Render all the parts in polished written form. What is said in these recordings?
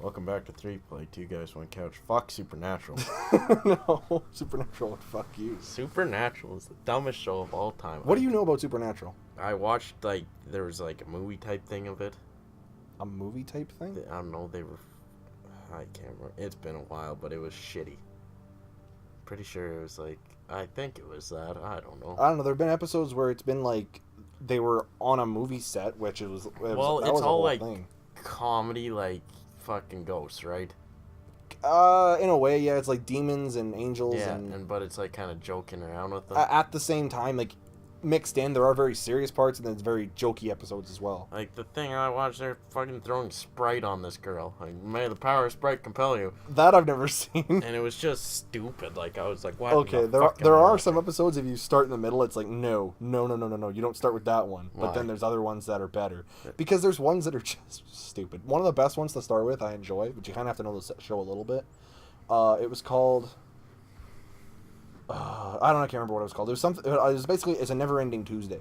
Welcome back to ThreePlay. Two guys, one couch. Fuck Supernatural. No, Supernatural. Fuck you. Supernatural is the dumbest show of all time. What do you know about Supernatural? I watched, there was, a movie type thing of it. A movie type thing? I don't know, I can't remember. It's been a while, but it was shitty. Pretty sure it was, I think it was that. I don't know. I don't know. There have been episodes where it's been, they were on a movie set, which it's all, thing. Comedy, fucking ghosts, right? In a way, yeah. It's like demons and angels. Yeah, but it's, kind of joking around with them. At the same time, mixed in, there are very serious parts, and then it's very jokey episodes as well. The thing I watched, they're fucking throwing Sprite on this girl. May the power of Sprite compel you. That I've never seen. And it was just stupid. I was like, what? Okay, there are some episodes, if you start in the middle, it's like, no. You don't start with that one. Why? But then there's other ones that are better. Because there's ones that are just stupid. One of the best ones to start with, I enjoy, but you kind of have to know the show a little bit. It was called... I can't remember what it was called. It was something. It was basically, it's a never-ending Tuesday.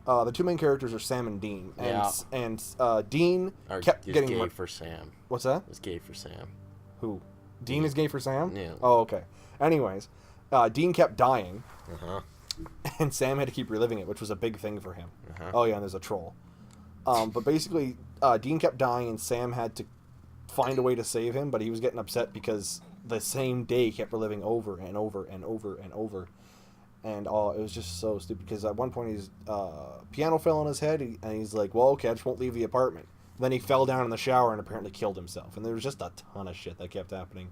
The two main characters are Sam and Dean, and Dean kept getting gay for Sam. What's that? It's gay for Sam. Who? Dean is gay for Sam? Yeah. Oh, okay. Anyways, Dean kept dying, Uh-huh. and Sam had to keep reliving it, which was a big thing for him. Uh-huh. Oh yeah, and there's a troll. But basically, Dean kept dying, and Sam had to find a way to save him, but he was getting upset because the same day kept reliving over and over and over and over, and it was just so stupid. Because at one point, his piano fell on his head, and he's like, "Well, okay, I just won't leave the apartment." Then he fell down in the shower and apparently killed himself. And there was just a ton of shit that kept happening.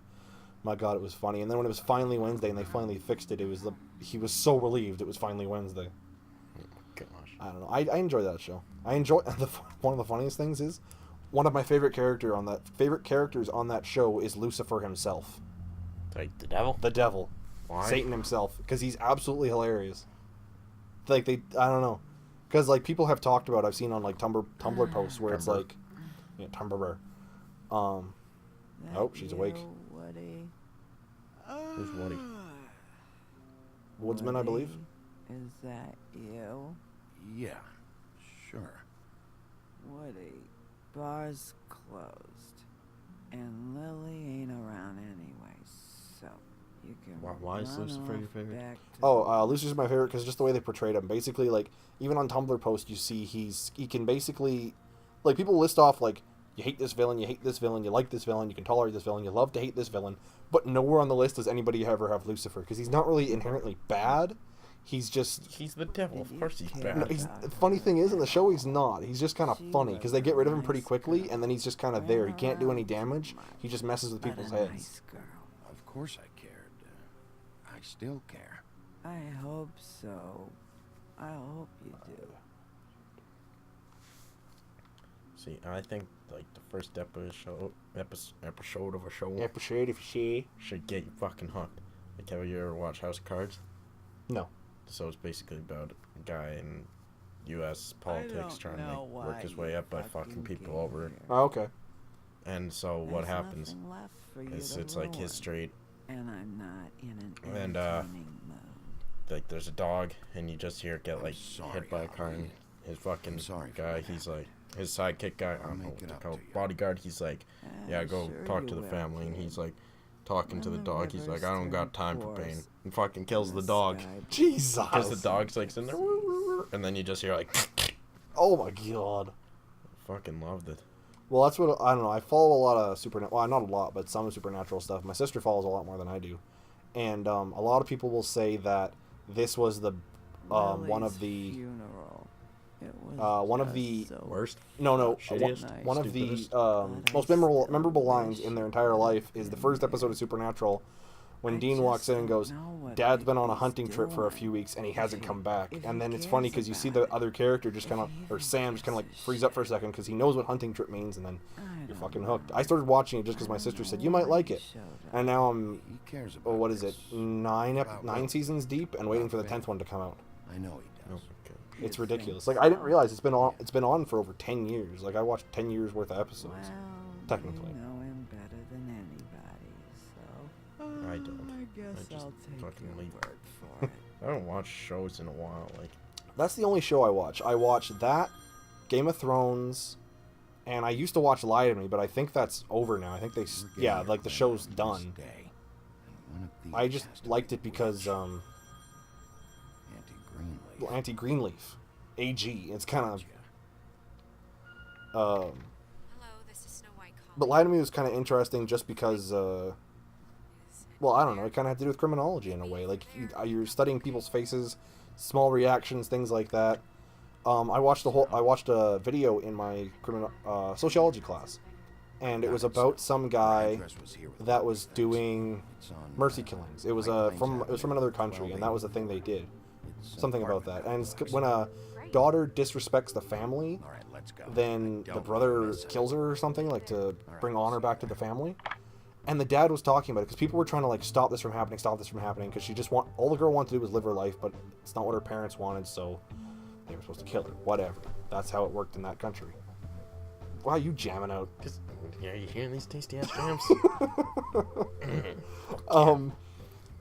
My God, it was funny. And then when it was finally Wednesday and they finally fixed it, he was so relieved it was finally Wednesday. Gosh. I don't know. I enjoy that show. I enjoy one of the funniest things is, one of my favorite characters on that show is Lucifer himself. The devil? The devil. Why? Satan himself. Because he's absolutely hilarious. I don't know. Because, people have talked about, I've seen on, Tumblr posts where it's Tumblr. Oh, she's awake. Woody. Who's Woody? Woodsman, I believe. Is that you? Yeah, sure. Woody, bar's closed. And Lily ain't around anyway, so you can Why is run Lucifer your off favorite? back to Lucifer's my favorite because just the way they portrayed him. Basically, even on Tumblr posts, you see he can basically, people list off, you hate this villain, you hate this villain, you like this villain, you can tolerate this villain, you love to hate this villain, but nowhere on the list does anybody ever have Lucifer, because he's not really inherently bad. He's the devil. Of course he's bad. No, the funny thing is, in the show, he's not. He's just kind of funny, because they get rid of him pretty quickly, and then he's just kind of there. He can't do any damage. He just messes with people's heads. Nice girl. Of course I cared. I still care. I hope so. I hope you do. See, I think, the first episode of a show Appreciate if she. should get you fucking hooked. Have you ever watched House of Cards? No. So it's basically about a guy in U.S. politics trying to work his way up by fucking people over. Oh, okay. And so what There's happens nothing left for you is to it's ruin, history. and I'm not in an And, entertaining mood. There's a dog, and you just hear it get sorry, hit by a car, and his fucking sorry for guy, what he's his sidekick guy, I don't know what they call it, bodyguard, he's yeah, go Sure talk you to the will, family, and kid. he's talking to the When the dog, he's rivers I don't got turn time for pain, course, and fucking kills the the dog, sky Jesus. because the dog's sitting there, and then you just hear Oh my God. fucking loved it. Well, that's what, I don't know, I follow a lot of Supernatural, well, not a lot, but some Supernatural stuff. My sister follows a lot more than I do. And a lot of people will say that this was the, one of Lily's the, funeral. It was one of just the so Worst? no, Shittiest? one of the Stupidest? most memorable lines in their entire life is the first episode of Supernatural, when I Dean just walks in and don't goes, know what Dad's been on a Lily's hunting trip for a doing. few weeks and he hasn't come back. If And he then it's cares funny because you see the about other character just If kind of, he or even Sam just kind of gives a freeze up for a shit. second because he knows what hunting trip means, and then I you're don't fucking know. hooked. I started watching it just because my I sister don't said, know you might why like he it. showed up. And now I'm, He cares about what is it, this. 9 seasons deep and waiting for the 10th one to come out. I know he Oh, does. okay. It's You ridiculous. think I didn't so? realize it's been on for over 10 years. I watched 10 years worth of episodes. Well, technically. you know him better than anybody, so I don't. I guess I just I'll take fucking your leave. word for it. I don't watch shows in a while, That's the only show I watch. I watch that, Game of Thrones, And I used to watch Lie to Me, but I think that's over now. I think they, yeah, like the show's This done. day, and one of these I just has to liked be it because Auntie Greenleaf. Auntie Greenleaf, AG. It's kind of Hello, this is Snow White calling. but Lie to Me was kind of interesting just because well, I don't know, it kind of had to do with criminology in a way. Like you're studying people's faces, small reactions, things like that. I watched a video in my sociology class, and it was about some guy that was doing mercy killings. It was from another country, and that was the thing they did. Something about that. And when a daughter disrespects the family, All right, let's go. then I the don't brother wanna miss it. kills her or something, like to bring honor back to the family. And the dad was talking about it because people were trying to like stop this from happening, because all the girl wanted to do was live her life, but it's not what her parents wanted, so they were supposed to kill her. Whatever. That's how it worked in that country. Why are you jamming out? Cause, yeah, you hearing these tasty ass jams?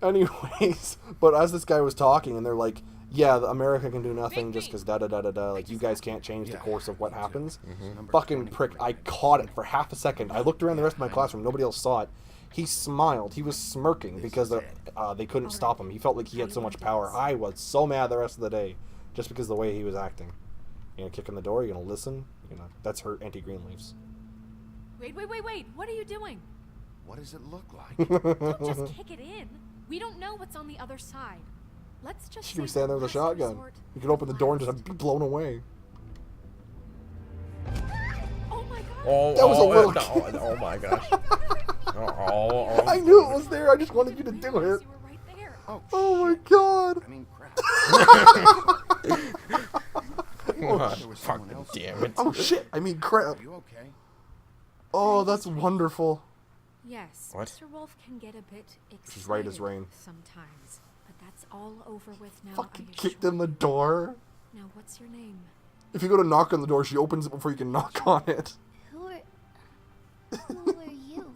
Anyways, but as this guy was talking, and they're like, yeah, America can do nothing just because da-da-da-da-da, like, you guys can't change the course of what happens. Fucking prick, I caught it for half a second. I looked around the rest of my classroom, nobody else saw it. He smiled, he was smirking because they couldn't stop him. He felt like he had so much power. I was so mad the rest of the day, just because of the way he was acting. You gonna kick in the door, you gonna listen, that's her Auntie Greenleaf's. Wait, what are you doing? What does it look like? Don't just kick it in. We don't know what's on the other side. Let's just She could be say standing there with a last shotgun. resort, You could open the door and just last. be blown away. Oh my god. Oh, That was a little oh my gosh. Oh. I knew it was there, I just wanted you to do it. You were right there. Oh, Oh my shit. god. I mean, crap. God, There was someone fucking else. damn it. Oh shit, I mean crap. Are you okay? Oh, that's wonderful. Yes, What? Mr. Wolf can get a bit excited She's right as rain. sometimes, but that's all over with now. Fucking I kicked assure in the you. door. Now, what's your name? If you go to knock on the door, she opens it before you can knock on it. Who are you?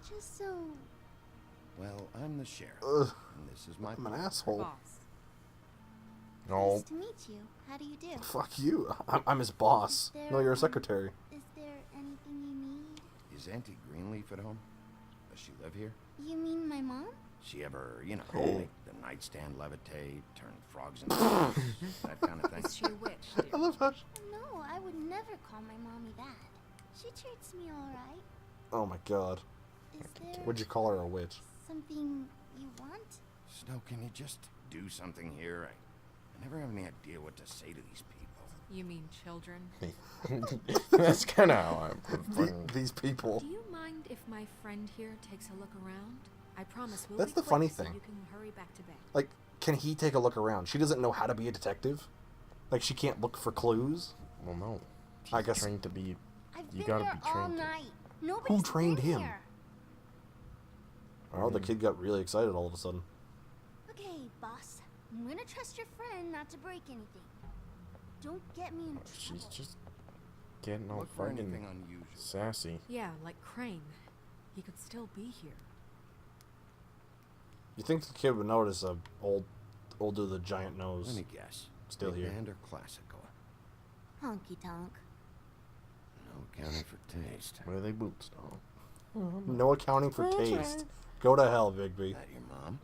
Just so... Well, I'm the sheriff, Ugh, and this is my I'm an partner. asshole. Boss. No. Nice to meet you. How do you do? Fuck you. I'm his boss. No, you're a secretary. Is there anything you need? Is Auntie Greenleaf at home? Does she live here? You mean my mom? She ever, Oh. make the nightstand levitate, turn frogs into frogs, that kind of thing? Is she a witch, dear? I love how. No, I would never call my mommy that. She treats me alright. Oh my god. Is there Would you call her a witch? something you want? Snow, can you just do something here? I never have any idea what to say to these people. You mean children? That's kind of how I'm. These people. Do you mind if my friend here takes a look around? I promise we'll That's be the quick funny so thing. you can hurry back to bed. Like, can he take a look around? She doesn't know how to be a detective. Like, she can't look for clues. Well, no. She's I guess- trained to be. I've You been gotta here be all trained to- night. Nobody's trained been him? here. Oh, the kid got really excited all of a sudden. Okay, boss. I'm gonna trust your friend not to break anything. Don't get me in trouble. She's just getting all Look for fucking anything unusual. sassy. Yeah, like Crane. He could still be here. You think the kid would notice a old dude with a giant Let nose? me guess. Still Big here. band or classical? Honky tonk. No accounting for taste. Where are they boots, though? No accounting for taste. Go to hell, Bigby. That your mom?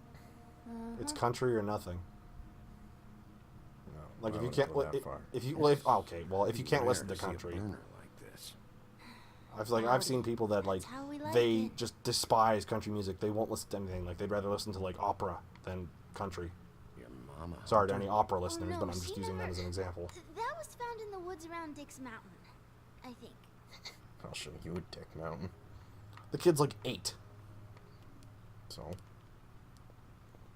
It's country or nothing. No, Like I if you wouldn't can't, go that far. if you, if you can't listen to Rare see a country, burner like this. I've seen people that like That's how we like they it. just despise country music. They won't listen to anything. Like they'd rather listen to like opera than country. Your mama. Sorry to any opera listeners, no, but I'm just she using that never- as an example. That was found in the woods around Dick's Mountain, I think. I'll show you a Dick Mountain. The kid's like 8. So,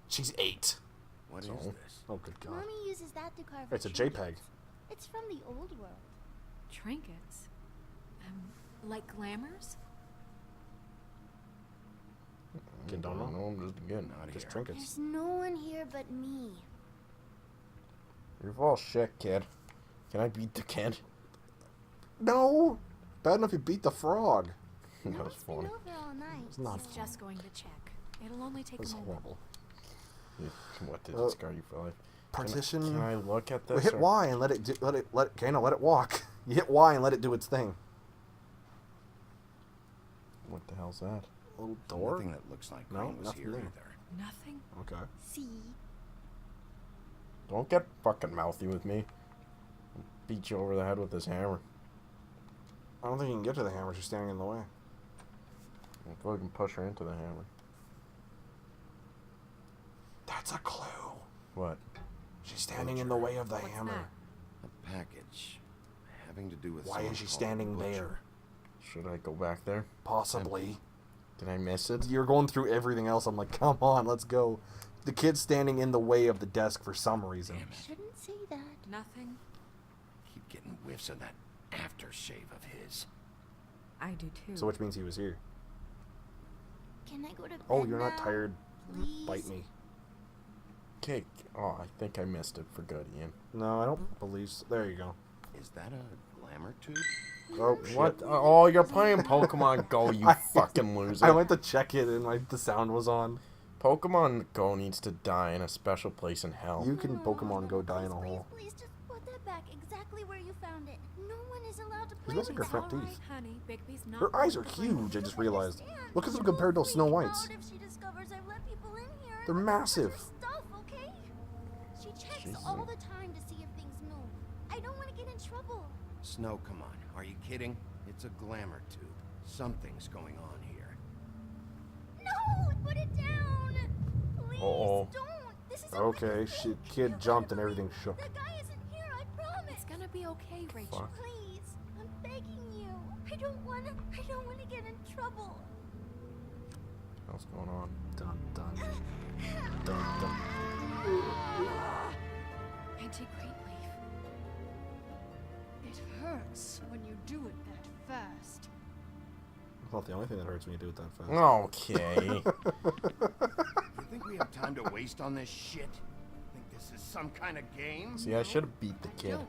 She's 8. What is So? this? Oh good god. Mommy uses that to carve. It's a trinkets. JPEG. It's from the old world. Trinkets? Like glamours? Kid don't know. I'm just getting Not Just here. trinkets. There's no one here but me. You're full of shit, kid. Can I beat the kid? No. Bad enough you beat the frog. That No was one's been funny. over all night. It's not He's fun. just going to check. It'll only take It was a moment. horrible. What did Uh, it scar you for life? Partition. Can I look at Well, this? hit or- Y and let it walk. You hit Y and let it do its thing. What the hell's that? A little door? Nothing that looks like No, Crane was nothing here there. either. Nothing? Okay. See? Don't get fucking mouthy with me. I'll beat you over the head with this hammer. I don't think you can get to the hammer. She's standing in the way. I'll fucking push her into the hammer. That's a clue. What? She's standing in the way of the What's hammer. that? A package having to do with. Why someone is she called standing the Butcher. there? Should I go back there? Possibly. Did I miss it? You're going through everything else. I'm like, come on, let's go. The kid's standing in the way of the desk for some reason. Damn it. Shouldn't say that. Nothing? Keep getting whiffs of that aftershave of his. I do too. So which means he was here. Can I go to bed Oh, you're not now? tired. Please? Bite me. Cake. Oh, I think I missed it for good, Ian. No, I don't believe so. There you go. Is that a glamour tube? Oh, shit. What? Oh, you're playing Pokemon Go, you fucking loser. I went to check it and the sound was on. Pokemon Go needs to die in a special place in hell. You can Pokemon Go die in a Please, hole. please, just put that back exactly where you found it. No one is allowed to She's play missing her with front that. All right, teeth. honey. Bigby's not Her eyes are going to play huge, I with just you. realized. Understand? Look at them She compared to will Snow freak White's. out if she discovers I've let people in here. They're and massive. touch her stuff, okay? She checks Jesus. all the time to see if things move. I don't want to get in trouble. Snow, come on. Are you kidding? It's a glamour tube. Something's going on here. No, put it down. Please Uh-oh. don't. This is a Okay, real she, thing. kid You jumped gotta and everything believe shook. That guy isn't here, I promise. It's gonna be okay, Rachel. Fuck. Please, I'm begging you. I don't wanna get in trouble. What's going on? Dun, dun, dun, dun. Anti-Greenleaf. It hurts when you do it that fast. It's not the only thing that hurts when you do it that fast. Okay. You think we have time to waste on this shit? Think this is some kind of game? See, I should have beat the I kid. don't,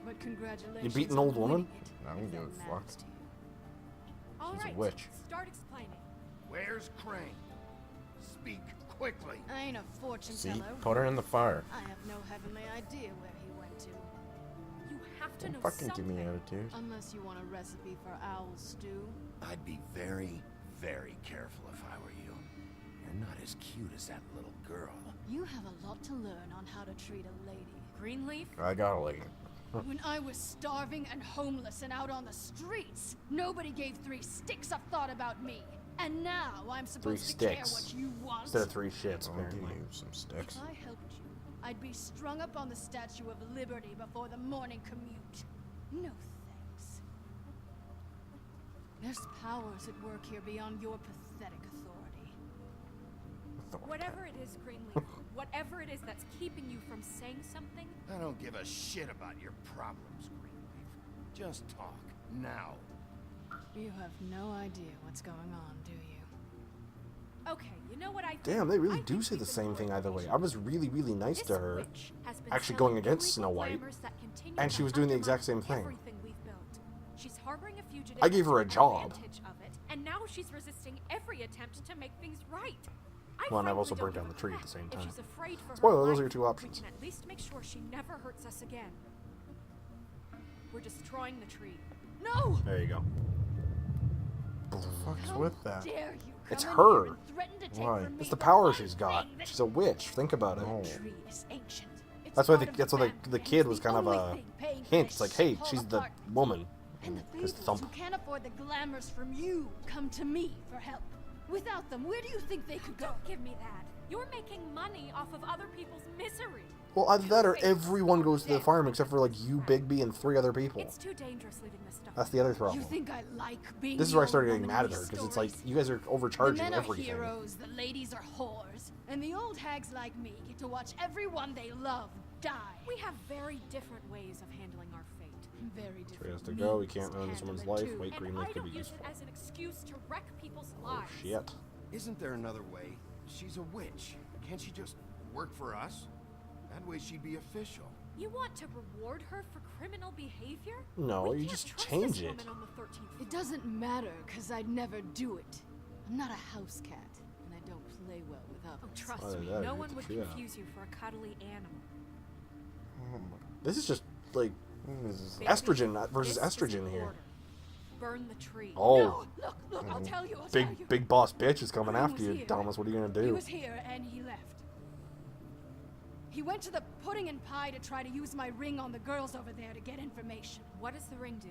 but congratulations. You beat an on old woman? winning it, I don't if give a that fuck. matters to you. All She's a right, witch. start explaining. Where's Crane? Speak quickly. I ain't a fortune See? teller. Put her in the fire. I have no heavenly idea where he went to. You have to know Don't fucking something. give me attitude. Unless you want a recipe for owl stew. I'd be very, very careful if I were you. You're not as cute as that little girl. You have a lot to learn on how to treat a lady. Greenleaf? I got a leg. When I was starving and homeless and out on the streets, nobody gave 3 sticks of thought about me. And now I'm supposed to care sticks. what you want. Instead of 3 shits, I'll give apparently. you some sticks. If I helped you, I'd be strung up on the Statue of Liberty before the morning commute. No thanks. There's powers at work here beyond your pathetic authority. Whatever it is, Greenleaf, whatever it is that's keeping you from saying something, I don't give a shit about your problems, Greenleaf. Just talk, now. You have no idea what's going on, do you? okay, you know what I think? Damn, they really I do think say we the can same avoid thing either way. I Rachel. was really, really nice This to her. witch has been actually selling going against illegal Snow White. glamours that continue And to she was doing the undermine exact same thing. everything we've built. She's harboring a fugitive I gave her a to take job. advantage of it, and now she's resisting every attempt to make things right. I Well, and I've frankly also don't burnt give down a the tree at crap. the same If time. she's afraid for her Spoiler, those are your life, 2 options. We can at least make sure she never hurts us again. We're destroying the tree. No! There you go. What the fuck's How with that? dare you It's come in her. here and threaten to take Why? from me It's the the power one she's got. thing that She's a witch. Think about it. No. The tree is ancient. It's That's why part of that's why family, the and kid it's was the kind of only a thing paying for hint. this It's like, hey, shithole she's the apart. woman. And the Just fables who thump. can't afford the glamours from you come to me for help. Without them, where do you think they could go? Don't give me that. You're making money off of other people's misery. Well, either that or Two-faced everyone goes to the dead. farm except for like you, Bigby, and 3 other people. It's too dangerous leaving this stuff. That's the other You problem. think I like being This is the where I old started getting woman mad in at her these because it's like stories? you guys are The overcharging men are everything. heroes, the ladies are whores, and the old hags like me get to watch everyone they love die. We have very different ways of handling our fate. Very So he different. has to go. We means can't ruin this handle woman's it life. too. Wait, And Greenleaf I could don't be use useful. it as an excuse to wreck people's Oh lives. shit. Isn't there another way? She's a witch. Can't she just work for us? That way she'd be official. You want to reward her for criminal behavior? No, We you can't just trust change this it. woman on the 13th floor. It doesn't matter, because I'd never do it. I'm not a house cat, and I don't play well with Oh, others. trust Either me, that or no get one the would shit out. confuse you for a cuddly animal. This is just like Baby, Estrogen versus this is estrogen an here. order. Burn the tree. Oh, No, look, I'll tell you, I'll tell you. big boss bitch is coming Ring after was you, here. Thomas. What are you gonna He do? was here and he left. He went to the pudding and pie to try to use my ring on the girls over there to get information. What does the ring do?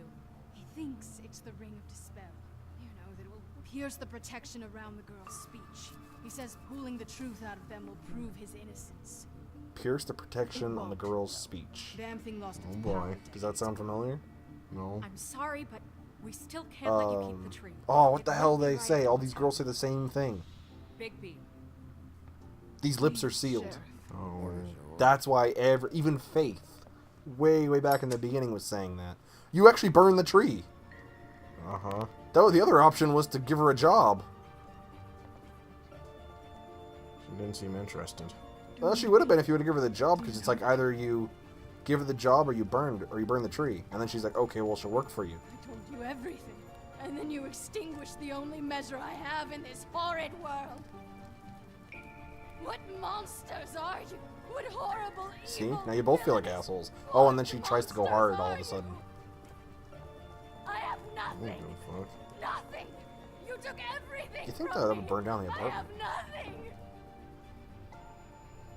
He thinks it's the ring of dispel. You know, that it will pierce the protection around the girl's speech. He says pulling the truth out of them will prove his innocence. Pierce the protection on the girl's speech. Damn thing lost its Oh power boy. to Does that sound familiar? No. I'm sorry, but we still can't let you keep the tree. Oh, what It the hell wouldn't be they right say? to All the these town. girls say the same thing. Big B. These lips are sealed. Sheriff. Oh, That's why even Faith, way back in the beginning, was saying that. You actually burned the tree. uh-huh. The other option was to give her a job. She didn't seem interested. Well, she would have been if you would have given her the job, because it's like either you give her the job or you burn the tree. And then she's like, okay, well, she'll work for you. I told you everything, and then you extinguished the only measure I have in this horrid world. What monsters are you? What horrible evil See? Now you both feel like villains. assholes. Oh, and then she What tries to go monsters hard all are of a sudden. you? I have I don't nothing. give a fuck. Nothing. You took everything. Do you think from that me. would burn down the I have apartment? nothing.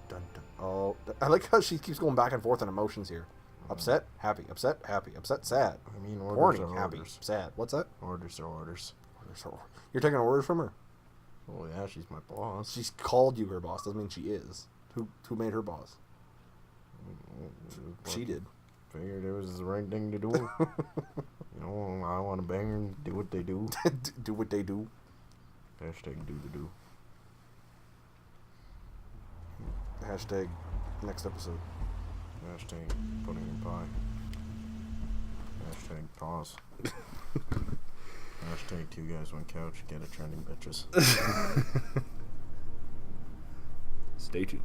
Dun, dun. Oh, I like how she keeps going back and forth in emotions here. Upset, happy, upset, happy, upset, sad. I mean, Horny, orders are happy, orders. sad. What's that? Orders are orders. You're taking orders from her? Oh yeah, she's my boss. She's called you her boss. Doesn't mean she is. Who made her boss? She did. Figured it was the right thing to do. You know, I want to bang her and do what they do. Do what they do. Hashtag do the do. Hashtag next episode. Hashtag pudding and pie. Hashtag pause. Hashtag 2 guys, 1 couch. Get it trending, bitches. Stay tuned.